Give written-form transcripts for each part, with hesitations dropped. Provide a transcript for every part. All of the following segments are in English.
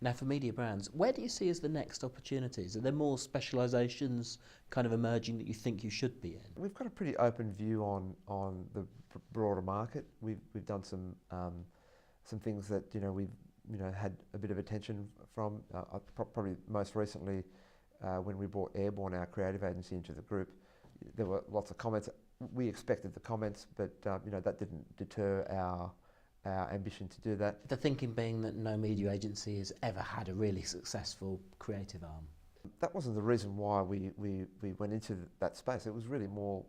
Now, for media brands, where do you see as the next opportunities? Are there more specialisations kind of emerging that you think you should be in? We've got a pretty open view on the broader market. We've done some things that we've had a bit of attention from. Probably most recently when we brought Airborne, our creative agency, into the group, there were lots of comments. We expected the comments, but that didn't deter our ambition to do that. The thinking being that no media agency has ever had a really successful creative arm. That wasn't the reason why we went into that space. It was really more,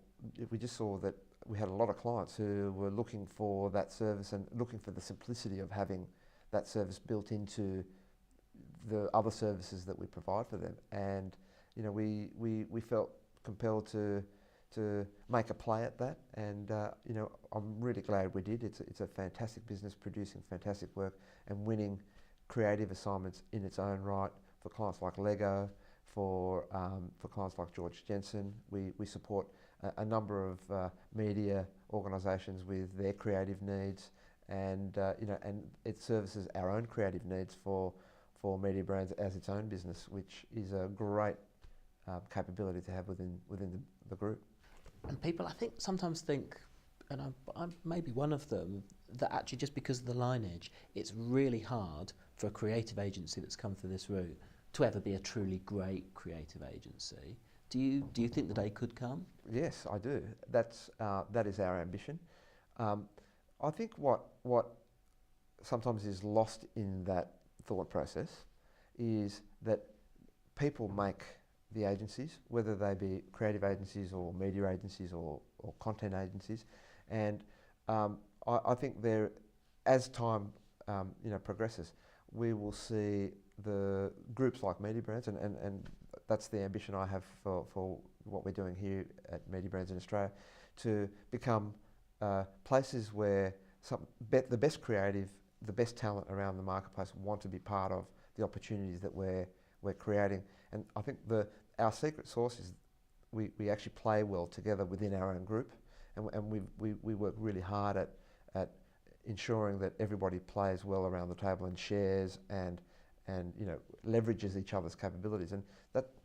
we just saw that we had a lot of clients who were looking for that service and looking for the simplicity of having that service built into the other services that we provide for them. And we felt compelled to make a play at that, and I'm really glad we did. It's a fantastic business, producing fantastic work and winning creative assignments in its own right for clients like Lego, for clients like George Jensen. We support a number of media organisations with their creative needs, and and it services our own creative needs for media brands as its own business, which is a great capability to have within the group. And people, I think, sometimes think, and I'm maybe one of them, that actually just because of the lineage, it's really hard for a creative agency that's come through this route to ever be a truly great creative agency. Do you think the day could come? Yes, I do. That is our ambition. I think what sometimes is lost in that thought process is that people make the agencies, whether they be creative agencies or media agencies or content agencies, and I think as time progresses, we will see the groups like media brands, and that's the ambition I have for what we're doing here at Media Brands in Australia, to become places where the best creative, the best talent around the marketplace want to be part of the opportunities that we're creating. And I think our secret sauce is we actually play well together within our own group, and we work really hard at ensuring that everybody plays well around the table and shares and leverages each other's capabilities, and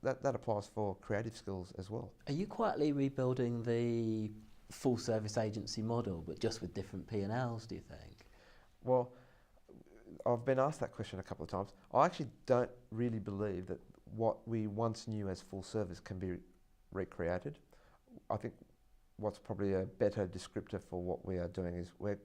that applies for creative skills as well. Are you quietly rebuilding the full service agency model, but just with different P&Ls, do you think? Well, I've been asked that question a couple of times. I actually don't really believe that what we once knew as full service can be recreated. I think what's probably a better descriptor for what we are doing is we're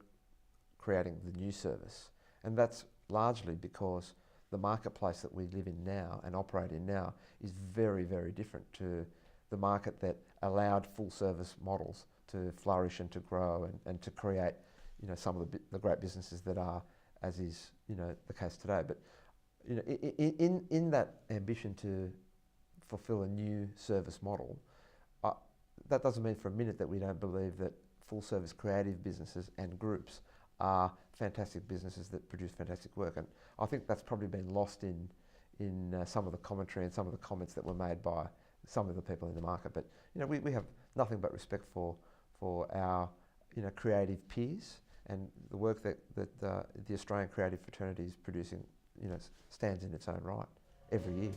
creating the new service, and that's largely because the marketplace that we live in now and operate in now is very, very different to the market that allowed full service models to flourish and to grow and to create some of the great businesses that are, as is the case today. But in that ambition to fulfill a new service model, that doesn't mean for a minute that we don't believe that full service creative businesses and groups are fantastic businesses that produce fantastic work. And I think that's probably been lost in some of the commentary and some of the comments that were made by some of the people in the market. But we have nothing but respect for our creative peers, and the work that the Australian creative fraternity is producing stands in its own right every year.